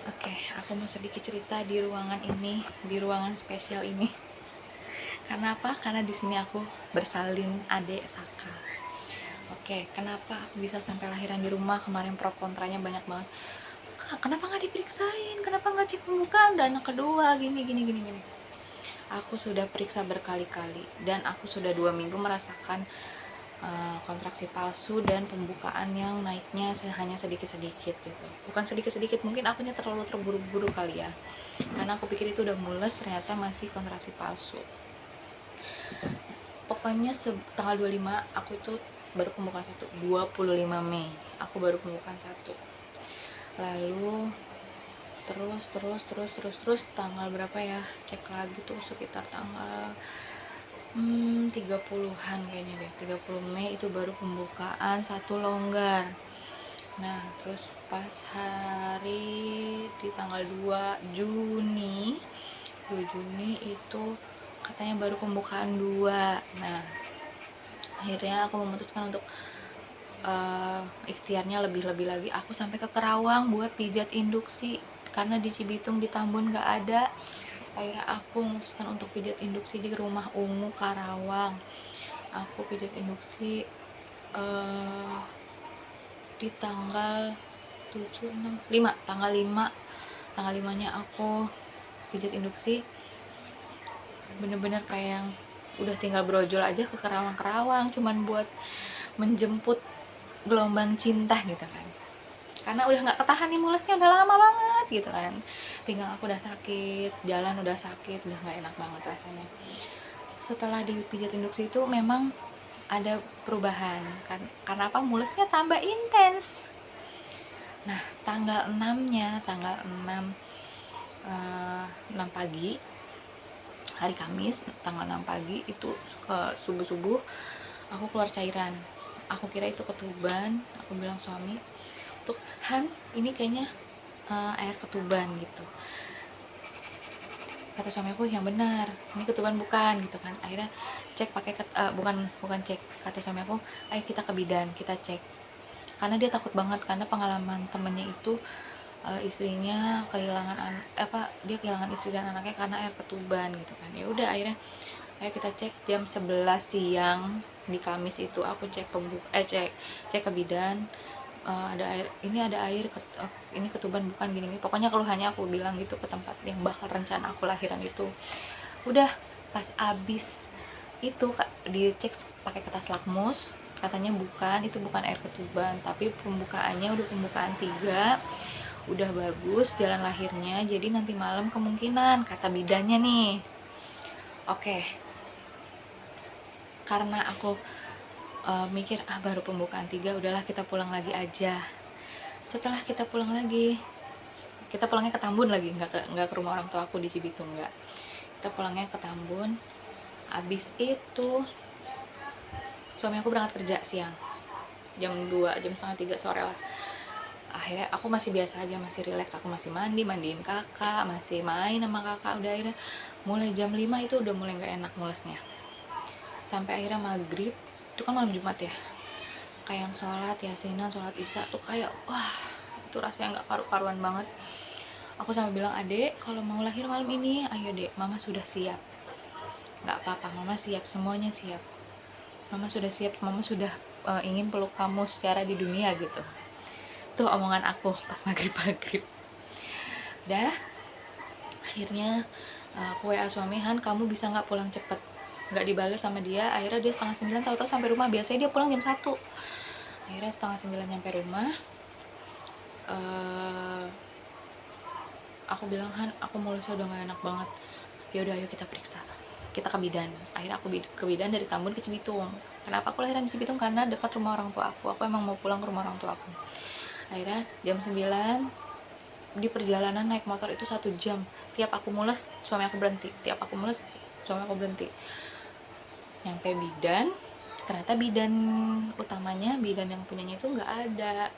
Oke, aku mau sedikit cerita di ruangan ini, di ruangan spesial ini. Karena apa? Karena di sini aku bersalin adik Saka. Oke, kenapa aku bisa sampai lahiran di rumah? Kemarin pro kontranya banyak banget. Kak, kenapa nggak diperiksain? Kenapa nggak cek pembukaan dan anak kedua? Gini. Aku sudah periksa berkali-kali dan aku sudah 2 minggu merasakan kontraksi palsu dan pembukaan yang naiknya hanya sedikit-sedikit gitu. Bukan sedikit-sedikit, mungkin akunya terlalu terburu-buru kali ya. Karena aku pikir itu udah mules, ternyata masih kontraksi palsu. Pokoknya tanggal 25 aku itu baru pembukaan 1. 25 Mei aku baru pembukaan 1. Lalu terus tanggal berapa ya? Cek lagi tuh sekitar tanggal 30-an kayaknya deh. 30 Mei itu baru pembukaan 1 longgar. Nah, terus pas hari di tanggal 2 Juni itu katanya baru pembukaan 2. Nah, akhirnya aku memutuskan untuk ikhtiarnya lebih-lebih lagi. Aku sampai ke Kerawang buat pijat induksi karena di Cibitung di Tambun gak ada. Akhirnya aku memutuskan untuk pijat induksi di Rumah Ungu Karawang. Aku pijat induksi di tanggal 7, 6, 5, tanggal 5 nya aku pijat induksi. Bener-bener kayak yang udah tinggal brojol aja ke Kerawang cuman buat menjemput gelombang cinta gitu kan, karena udah nggak ketahan nih mulesnya, udah lama banget gitu kan. Pinggang aku udah sakit, jalan udah sakit, udah nggak enak banget rasanya. Setelah dipijat induksi itu memang ada perubahan kan, karena apa, mulesnya tambah intens. Nah, tanggal 6 pagi, hari Kamis, tanggal 6 pagi itu ke subuh-subuh aku keluar cairan. Aku kira itu ketuban. Aku bilang suami, "Tuh, Han, ini kayaknya air ketuban gitu." Kata suami aku, "Yang benar, ini ketuban bukan," gitu kan. Akhirnya cek pakai bukan cek. Kata suami aku, "Ayo kita ke bidan, kita cek." Karena dia takut banget, karena pengalaman temennya itu istrinya dia kehilangan istri dan anaknya karena air ketuban gitu kan. Ya udah, akhirnya ayo kita cek. Jam 11 siang di Kamis itu aku cek ke bidan. Ada air ini ketuban bukan, gini pokoknya keluhannya aku bilang gitu ke tempat yang bakal rencana aku lahiran itu. Udah pas abis itu dicek pakai kertas lakmus, katanya bukan, itu bukan air ketuban, tapi pembukaannya udah pembukaan 3, udah bagus jalan lahirnya, jadi nanti malam kemungkinan, kata bidannya nih. Oke, karena aku mikir baru pembukaan 3, udahlah kita pulang lagi aja. Setelah kita pulang lagi, kita pulangnya ke Tambun lagi, nggak ke rumah orang tua aku di Cibitung, nggak. Kita pulangnya ke Tambun. Abis itu suami aku berangkat kerja siang, jam 2, jam setengah 3 sore lah. Akhirnya aku masih biasa aja, masih relax, aku masih mandiin kakak, masih main sama kakak. Udah, akhirnya mulai jam 5 itu udah mulai nggak enak mulesnya. Sampai akhirnya maghrib, itu kan malam Jumat ya, kayak yang sholat yasinan, sholat isya tuh kayak wah, itu rasanya nggak karu-karuan banget. Aku sama bilang, "Adek, kalau mau lahir malam ini, ayo dek, mama sudah siap." "Nggak apa-apa, mama siap, semuanya siap. Mama sudah siap, mama sudah ingin peluk kamu secara di dunia," gitu. Tuh omongan aku pas maghrib. Dah, akhirnya aku WA suami, "Han, kamu bisa nggak pulang cepet?" Nggak dibales sama dia. Akhirnya dia setengah 9 tahu-tahu sampai rumah. Biasanya dia pulang jam 1. Akhirnya setengah 9 nyampe rumah. Aku bilang, "Han, aku mulusnya udah nggak enak banget." "Ya udah, ayo kita periksa, kita ke bidan." Akhirnya aku ke bidan dari Tambun ke Cibitung. Kenapa aku lahiran di Cibitung? Karena dekat rumah orang tua aku emang mau pulang ke rumah orang tua aku. Akhirnya jam 9, di perjalanan naik motor itu 1 jam. Tiap aku mules, suami aku berhenti. Nyampe bidan, ternyata bidan utamanya, bidan yang punyanya itu nggak ada,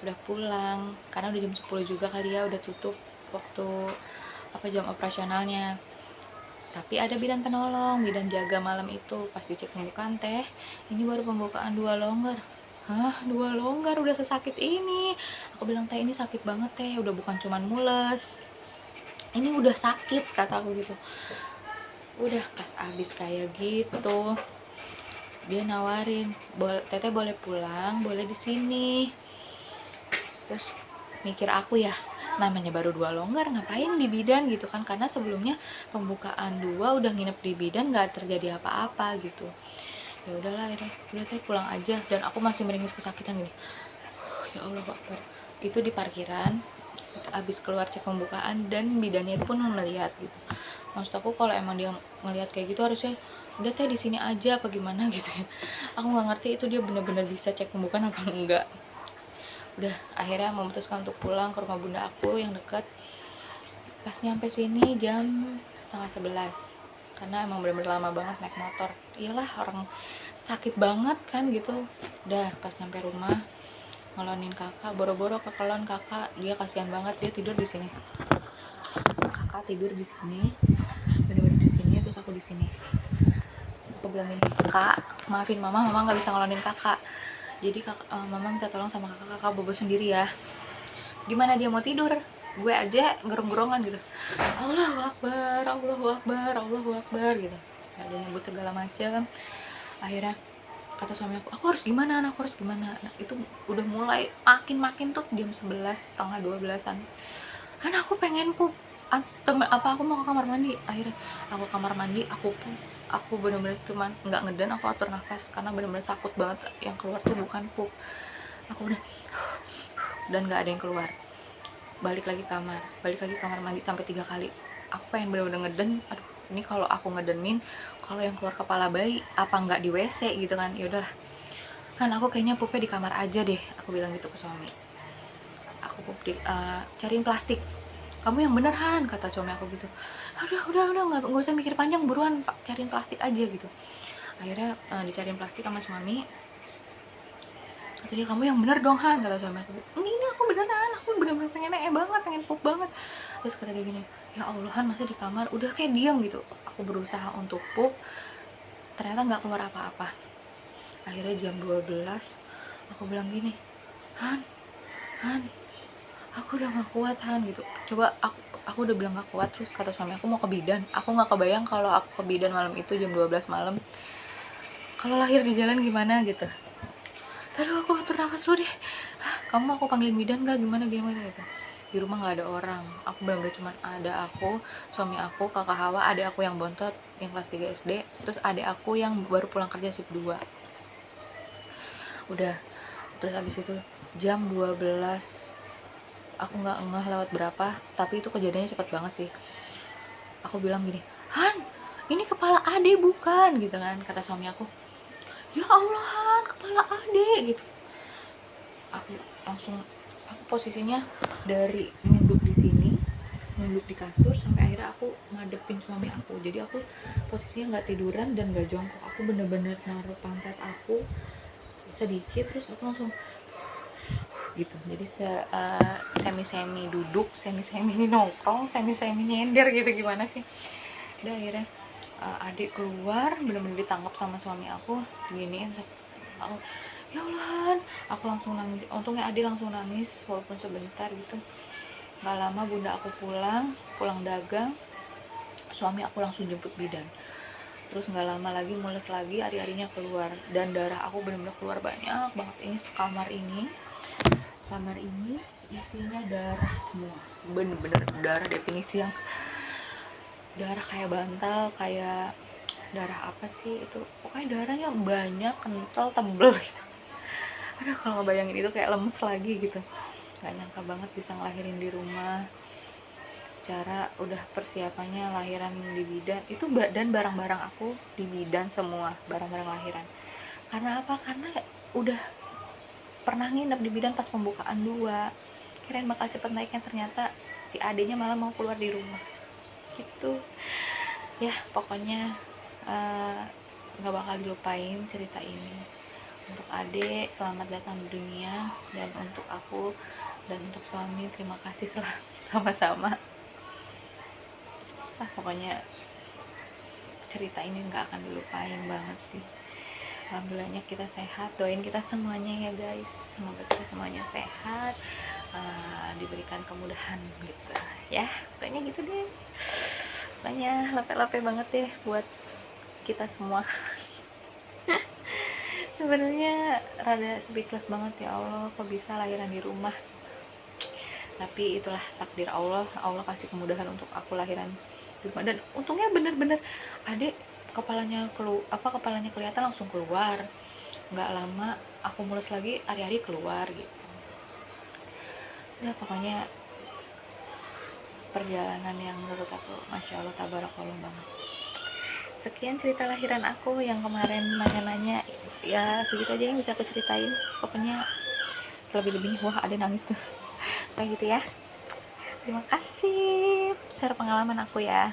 udah pulang. Karena udah jam 10 juga kali ya, udah tutup waktu jam operasionalnya. Tapi ada bidan penolong, bidan jaga malam itu. Pas dicek pembukaan, "Teh, ini baru pembukaan 2 longgar." hah 2 longgar udah sesakit ini? Aku bilang, teh ini sakit banget teh, udah bukan cuman mules, ini udah sakit, kata aku gitu. Udah pas abis kayak gitu dia nawarin, teteh boleh pulang, boleh di sini. Terus mikir aku ya, namanya baru 2 longgar ngapain di bidan gitu kan, karena sebelumnya pembukaan 2 udah nginep di bidan nggak terjadi apa-apa gitu. Ya udahlah, udah teh pulang aja. Dan aku masih meringis kesakitan gini, ya Allah Akbar. Itu di parkiran, abis keluar cek pembukaan dan bidannya pun melihat gitu. Maksud aku kalau emang dia ngelihat kayak gitu harusnya udah teh di sini aja apa gimana gitu ya. Aku nggak ngerti itu dia bener-bener bisa cek pembukaan apa enggak. Udah akhirnya memutuskan untuk pulang ke rumah bunda aku yang dekat. Pas nyampe sini jam setengah 11, karena emang bener-bener lama banget naik motor. Iyalah orang sakit banget kan gitu. Udah pas nyampe rumah ngelonin kakak, boro-boro ke kelon kakak, dia kasihan banget, dia tidur di sini. Kakak tidur di sini, bener-bener di sini, terus aku di sini. Aku bilang gini, kak, maafin mama nggak bisa ngelonin kakak. Jadi mama minta tolong sama kakak bobo sendiri ya. Gimana dia mau tidur? Gue aja gerong-gerongan gitu. Allahu Akbar, Allahu Akbar, Allahu Akbar gitu. Ada nyebut segala macam. Akhirnya kata suami aku harus gimana, aku harus gimana. Nah, itu udah mulai makin tuh jam 11, setengah 12-an. Kan aku pengen pup. Aku mau ke kamar mandi. Akhirnya aku kamar mandi, aku bener-bener cuman nggak ngeden, aku atur nafas karena bener-bener takut banget yang keluar tuh bukan pup. Aku udah dan nggak ada yang keluar. Balik lagi kamar mandi sampai 3 kali. Aku pengen bener-bener ngeden. Aduh, ini kalau aku ngedenin, kalau yang keluar kepala bayi apa nggak di WC gitu kan. Ya udahlah, kan aku kayaknya pupnya di kamar aja deh, aku bilang gitu ke suami. Aku pup cariin plastik. Kamu yang bener Han, kata suami aku gitu. Udah nggak usah mikir panjang, buruan cariin plastik aja gitu. Akhirnya dicariin plastik sama suami. Kata dia, kamu yang bener dong Han, kata suami aku. Ini aku beneran, aku bener-bener pengen banget, pengen pup banget. Terus kata dia gini, ya Allah Han, masa di kamar udah kayak diam gitu. Aku berusaha untuk pup, ternyata nggak keluar apa-apa. Akhirnya jam 12 aku bilang gini, Han, aku udah gak kuat Han gitu. Coba aku udah bilang gak kuat, terus kata suami aku mau ke bidan. Aku gak kebayang kalau aku ke bidan malam itu jam 12 malam, kalau lahir di jalan gimana gitu. Aduh, aku atur nafas dulu deh. Kamu aku panggilin bidan gak, gimana gitu. Di rumah gak ada orang, aku bener-bener cuman ada aku, suami aku, kakak Hawa, adik aku yang bontot yang kelas 3 SD, terus adik aku yang baru pulang kerja shift 2. Udah, terus abis itu jam 12, aku nggak ngeh lewat berapa, tapi itu kejadiannya cepat banget sih. Aku bilang gini, Han, ini kepala ade bukan gitu kan, kata suami aku. Ya Allah Han, kepala ade gitu. Aku posisinya dari nunduk di sini, nunduk di kasur, sampai akhirnya aku ngadepin suami aku. Jadi aku posisinya nggak tiduran dan nggak jongkok, aku bener-bener naruh pantat aku sedikit, terus aku langsung gitu. Jadi semi duduk, semi nongkrong, semi nyender gitu, gimana sih. Udah akhirnya adik keluar, bener-bener ditangkap sama suami aku, diginiin. Aku, ya Allah, aku langsung nangis. Untungnya adik langsung nangis walaupun sebentar gitu. Gak lama bunda aku pulang dagang, suami aku langsung jemput bidan. Terus gak lama lagi mules lagi, ari-arinya keluar, dan darah aku bener-bener keluar banyak banget. Ini kamar ini isinya darah semua, bener-bener darah, definisi yang darah kayak bantal, kayak darah apa sih itu, pokoknya darahnya banyak, kental, tebel gitu. Aduh, kalau ngebayangin itu kayak lemes lagi gitu. Gak nyangka banget bisa ngelahirin di rumah, secara udah persiapannya lahiran di bidan itu, dan barang-barang aku di bidan semua, barang-barang lahiran. Karena apa? Karena udah pernah nginep di bidan pas pembukaan 2, kirain bakal cepet naiknya, ternyata si adenya malah mau keluar di rumah gitu. Ya pokoknya gak bakal dilupain cerita ini. Untuk adek, selamat datang di dunia, dan untuk aku dan untuk suami, terima kasih telah sama-sama. Pokoknya cerita ini gak akan dilupain banget sih. alhamdulillahnya kita sehat. Doain kita semuanya ya guys, semoga kita semuanya sehat, diberikan kemudahan gitu ya, pokoknya gitu deh. Pokoknya lape-lape banget deh buat kita semua. Sebenarnya rada speechless banget, ya Allah kok bisa lahiran di rumah, tapi itulah takdir Allah. Allah kasih kemudahan untuk aku lahiran di rumah, dan untungnya bener-bener adek kepalanya kepalanya kelihatan langsung keluar, nggak lama aku mulus lagi hari-hari keluar gitu. Ya pokoknya perjalanan yang menurut aku masya Allah tabarakallah banget. Sekian cerita lahiran aku yang kemarin nanya-nanya, ya segitu aja yang bisa aku ceritain. Pokoknya lebih-lebihnya wah ada nangis tuh kayak gitu ya. Terima kasih share pengalaman aku ya.